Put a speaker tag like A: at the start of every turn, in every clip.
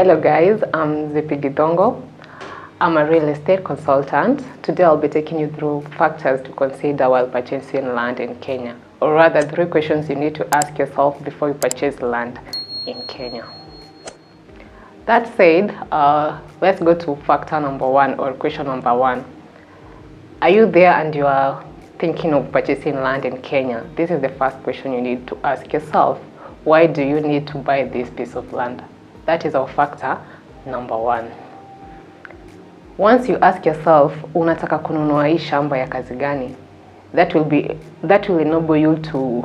A: Hello guys, I'm zippygithongo. I'm a real estate consultant. Today I'll be taking you through factors to consider while purchasing land in Kenya, or rather 3 questions you need to ask yourself before you purchase land in Kenya. That said, let's go to factor number 1 or question number 1. Are you there and you are thinking of purchasing land in Kenya? This is the first question you need to ask yourself. Why do you need to buy this piece of land? That is our factor number 1. Once you ask yourself, unataka kununua hii shamba ya kazi gani? That will enable you to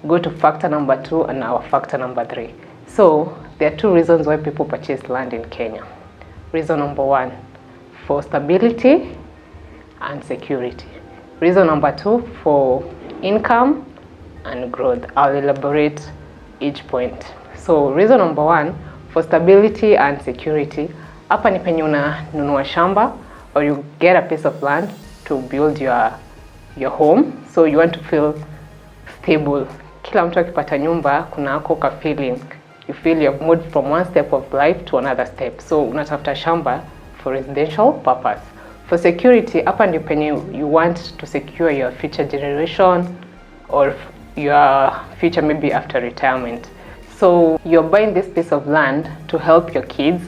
A: go to factor number 2 and our factor number 3. So there are 2 reasons why people purchase land in Kenya. Reason number 1, for stability and security. Reason number 2, for income and growth. I'll elaborate each point. So reason number 1, for stability and security. Hapa ni penye unanunua shamba or you get a piece of land to build your home, so you want to feel stable. Kila mtu akipata nyumba kuna ako ka feeling. You feel you've moved from one step of life to another step. So unatafuta shamba for residential purpose. For security, hapa ni penye you want to secure your future generation or your future maybe after retirement. So you're buying this piece of land to help your kids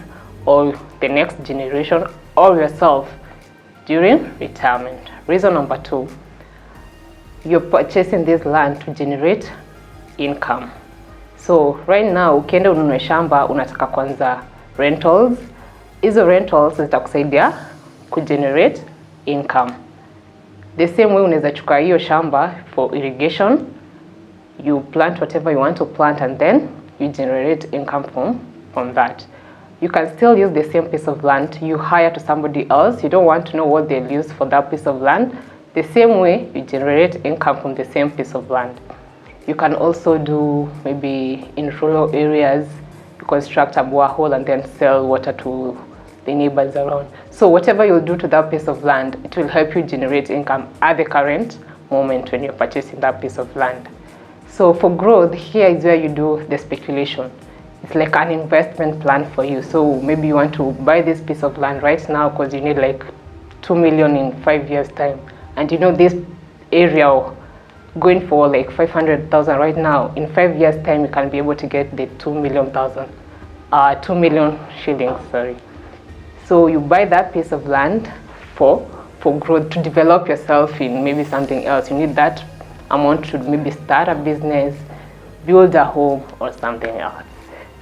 A: or the next generation or yourself during retirement. Reason number 2, you're purchasing this land to generate income. So right now ukienda ununue shamba unataka kwanza rentals. Hizo rentals zitakusaidia kugenerate income. The same way unaweza chukua hiyo shamba for irrigation. You plant whatever you want to plant and then you generate income from that. You can still use the same piece of land. You hire to somebody else. You don't want to know what they'll use for that piece of land. The same way you generate income from the same piece of land. You can also do maybe in rural areas, you construct a borehole and then sell water to the neighbors around. So whatever you'll do to that piece of land, it will help you generate income at the current moment when you're purchasing that piece of land. So for growth, here is where you do the speculation. It's like an investment plan for you. So maybe you want to buy this piece of land right now because you need like 2 million in 5 years time. And you know this area going for like 500,000 right now. In 5 years time, you can be able to get the 2 million shillings, sorry. So you buy that piece of land for growth, to develop yourself in maybe something else. You need that amount to maybe start a business, build a home or something else.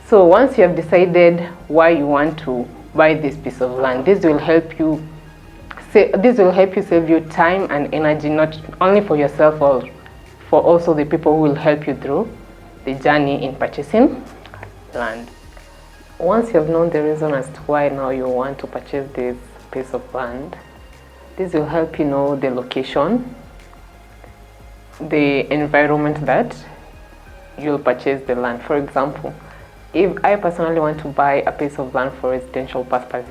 A: So once you have decided why you want to buy this piece of land, this will help you save you time and energy, not only for yourself or for also the people who will help you through the journey in purchasing land. Once you have known the reason as to why now you want to purchase this piece of land, this will help you know the location, the environment that you'll purchase the land. For example, if I personally want to buy a piece of land for residential purpose,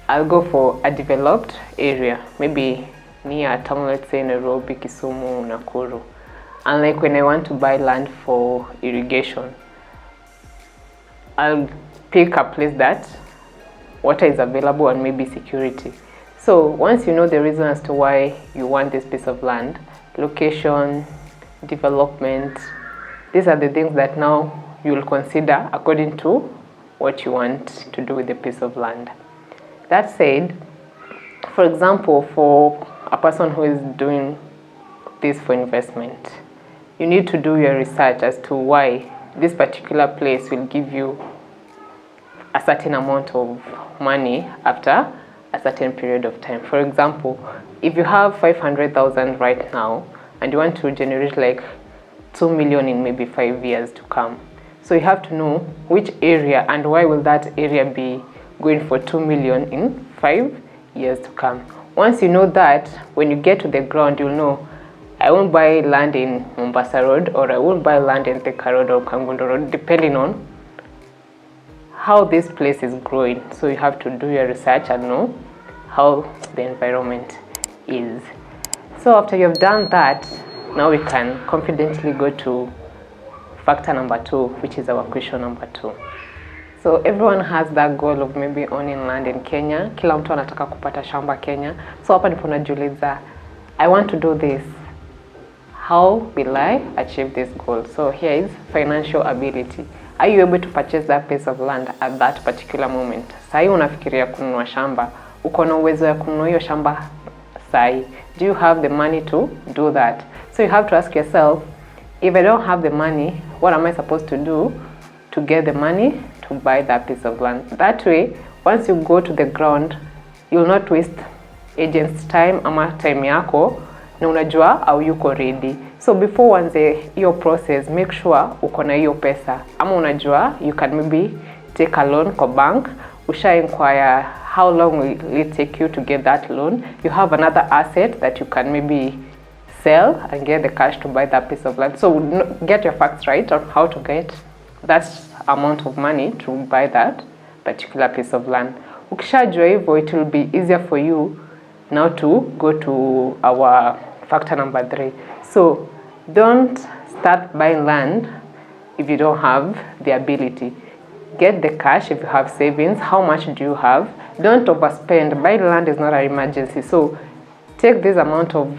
A: I'll go for a developed area, maybe near a town, let's say Nairobi, Kisumu, Nakuru. And like when I want to buy land for irrigation, I'll pick a place that water is available and maybe security. So once you know the reason as to why you want this piece of land, location, development, these are the things that now you will consider according to what you want to do with the piece of land. That said, for example, for a person who is doing this for investment, you need to do your research as to why this particular place will give you a certain amount of money after a certain period of time. For example, if you have 500,000 right now and you want to generate like 2 million in maybe 5 years to come, so you have to know which area and why will that area be going for 2 million in 5 years to come. Once you know that, when you get to the ground, you'll know I won't buy land in Mombasa Road or I won't buy land in Thika Road or Kangundo Road, depending on how this place is growing. So you have to do your research and know how the environment is. So after you've done that, now we can confidently go to factor number 2, which is our question number 2. So everyone has that goal of maybe owning land in Kenya. Kila mtu anataka kupata shamba Kenya. So hapa ndipo najiuliza, I want to do this. How will I achieve this goal? So here is financial ability. Are you able to purchase that piece of land at that particular moment? Sahi unafikiria kununua shamba. Uko na uwezo ya kununua hiyo shamba sahi. Do you have the money to do that? So you have to ask yourself, if I don't have the money, what am I supposed to do to get the money to buy that piece of land? That way, once you go to the ground, you'll not waste agent's time ama time yako na unajua au yuko ready. So before uanze hiyo process, make sure uko na hiyo pesa ama unajua you can maybe take a loan kwa bank. Usha inquire how long will it take you to get that loan. You have another asset that you can maybe sell and get the cash to buy that piece of land. So get your facts right on how to get that amount of money to buy that particular piece of land. Ukishajua hivyo, it will be easier for you now to go to our factor number 3. So don't start buying land if you don't have the ability. Get the cash if you have savings. How much do you have? Don't overspend. Buying land is not an emergency. So take this amount of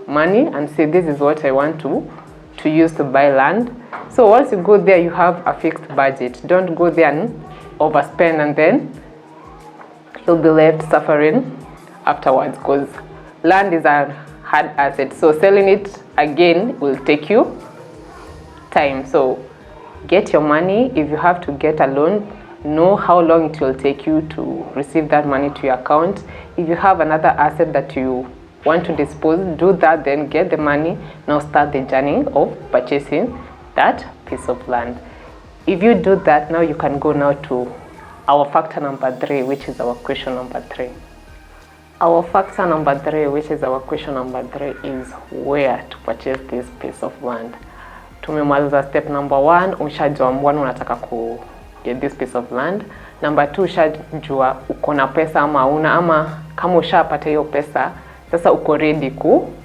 A: money and say, this is what I want to use to buy land. So once you go there, you have a fixed budget. Don't go there and overspend, and then you'll be left suffering afterwards, because land is a hard asset. So selling it again will take you time. So get your money. If you have to get a loan, know how long it will take you to receive that money to your account. If you have another asset that you want to dispose, do that, then get the money. Now start the journey of purchasing that piece of land. If you do that, now you can go now to our factor number 3, which is our question number 3. Our factor number 3, which is our question number 3, is where to purchase this piece of land. Tumemaliza step number 1, ushajua mbona unataka ku get this piece of land. Number 2, ushajua uko na pesa ama una, ama kama ushapata hiyo pesa, sasa uko ready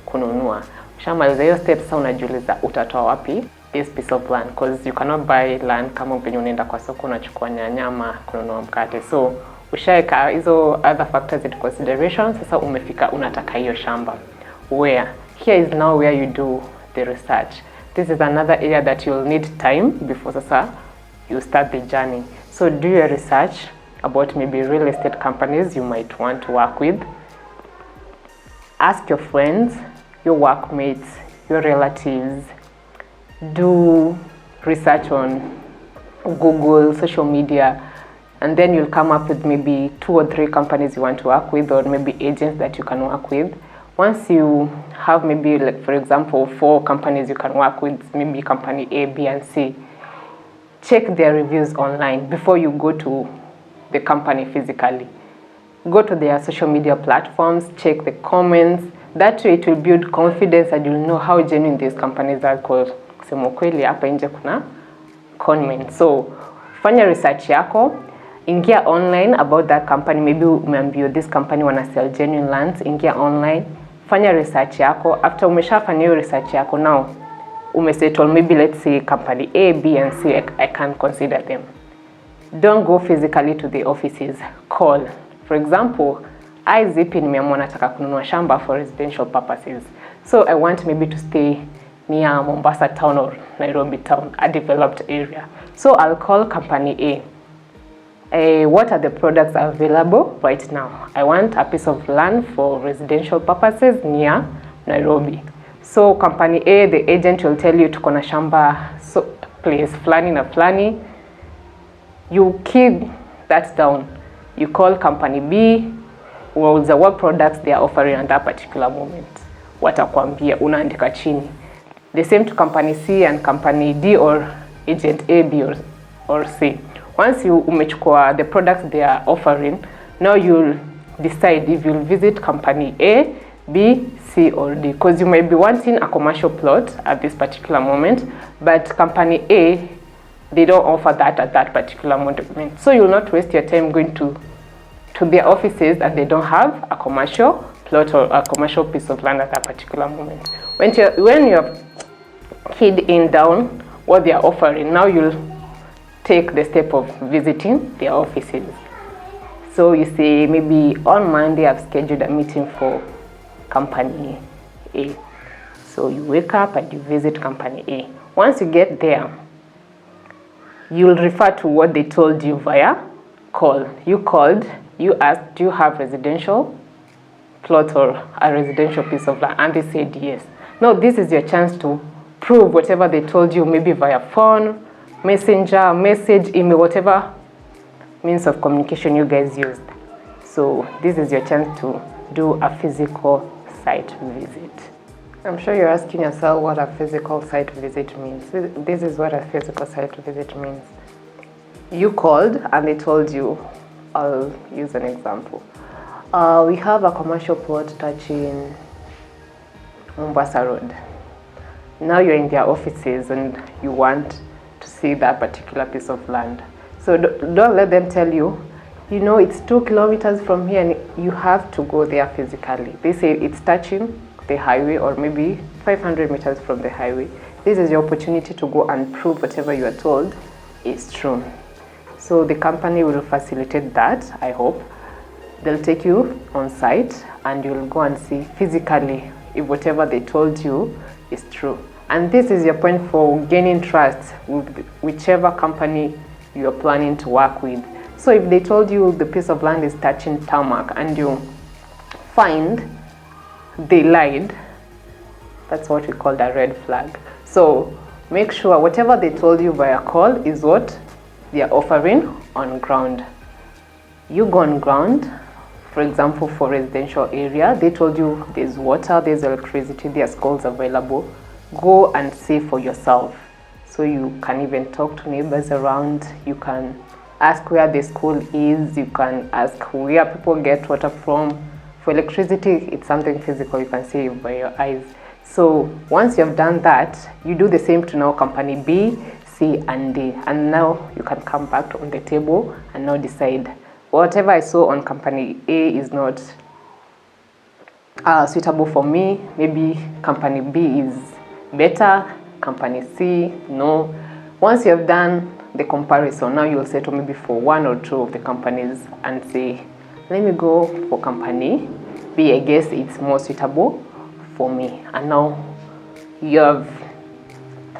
A: kununua. Ushamaliza hiyo step, sasa unajiuliza utatoa wapi this piece of land, because you cannot buy land kama penye unaenda kwa soko unachukua nyanya ama kununua mkate. So ushaeka hizo other factors into consideration, sasa umefika unataka hiyo shamba. Where? Here is now where you do the research. This is another area that you'll need time before sasa you start the journey. So do your research about maybe real estate companies you might want to work with. Ask your friends, your workmates, your relatives. Do research on Google, social media, and then you'll come up with maybe 2 or 3 companies you want to work with, or maybe agents that you can work with. Once you have maybe, like, for example, 4 companies you can work with, maybe company A, B, and C, check their reviews online before you go to the company physically. Go to their social media platforms, check the comments. That way it will build confidence and you'll know how genuine these companies are, because kusema kweli hapa nje kuna comment. So fanya research yako, ingia online about that company. Maybe umeambiwa this company wana sell genuine lands, ingia online, fanya research yako. After umeshafanya hiyo research yako, now umesettle maybe, let's say company A, B, and C, I can consider them. Don't go physically to the offices, call. For example, I Zippy nimeamua nataka kununua shamba for residential purposes. So I want maybe to stay near Mombasa town or Nairobi town, a developed area. So I'll call company A. What are the products available right now? I want a piece of land for residential purposes near Nairobi. So company A, the agent will tell you tuko na shamba so place flani na flani. You key that down. You call company B, wauliza what products they are offering at that particular moment. Watakwambia, unaandika chini. The same to company C and company D, or agent A, B, or C. Once you umechukua the products they are offering, now you'll decide if you'll visit company A, B, C, or D. Because you might be wanting a commercial plot at this particular moment, but company A, they don't offer that at that particular moment. So you'll not waste your time going to their offices and they don't have a commercial plot or a commercial piece of land at that particular moment. When you have keyed in down what they are offering, now you'll take the step of visiting their offices. So you say, maybe on Monday I've scheduled a meeting for company A. So you wake up and you visit company A. Once you get there, you'll refer to what they told you via call. You called, you asked, do you have residential plot or a residential piece of land? And they said yes. Now this is your chance to prove whatever they told you, maybe via phone, messenger, message, email, whatever means of communication you guys used. So this is your chance to do a physical site visit. I'm sure you're asking yourself what a physical site visit means. This is what a physical site visit means. You called and they told you, I'll use an example. We have a commercial plot touching Mombasa Road. Now you're in their offices and you want to see that particular piece of land. So don't let them tell you, you know, it's 2 kilometers from here and you have to go there physically. They say it's touching the highway or maybe 500 meters from the highway. This is your opportunity to go and prove whatever you are told is true. So the company will facilitate that, I hope. They'll take you on site and you'll go and see physically if whatever they told you is true. And this is your point for gaining trust with whichever company you're planning to work with. So if they told you the piece of land is touching tarmac and you find they lied, that's what we call a red flag. So make sure whatever they told you via call is what they are offering on ground. You go on ground, for example, for residential area, they told you there's water, there's electricity, there's schools available. Go and see for yourself. So you can even talk to neighbors around, you can ask where the school is, you can ask where people get water from. For electricity, it's something physical, you can see by your eyes. So once you've done that, you do the same to now company B, C, and D. And now you can come back on the table and now decide, whatever I saw on company A is not suitable for me. Maybe company B is better, company C, no. Once you have done the comparison, now you'll settle maybe for 1 or 2 of the companies and say, let me go for company B, I guess it's more suitable for me. And now you have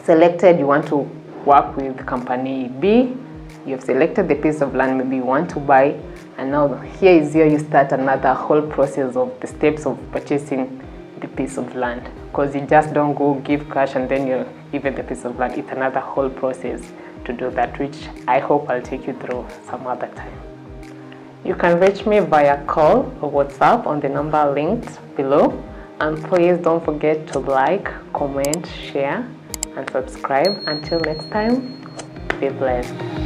A: selected you want to work with company B, you have selected the piece of land maybe you want to buy, and now here is where you start another whole process of the steps of purchasing the piece of land, because you just don't go give cash and then you give it the piece of land. It's another whole process to do that, which I hope I'll take you through some other time. You can reach me via call or WhatsApp on the number linked below, and please don't forget to like, comment, share and subscribe. Until next time, be blessed.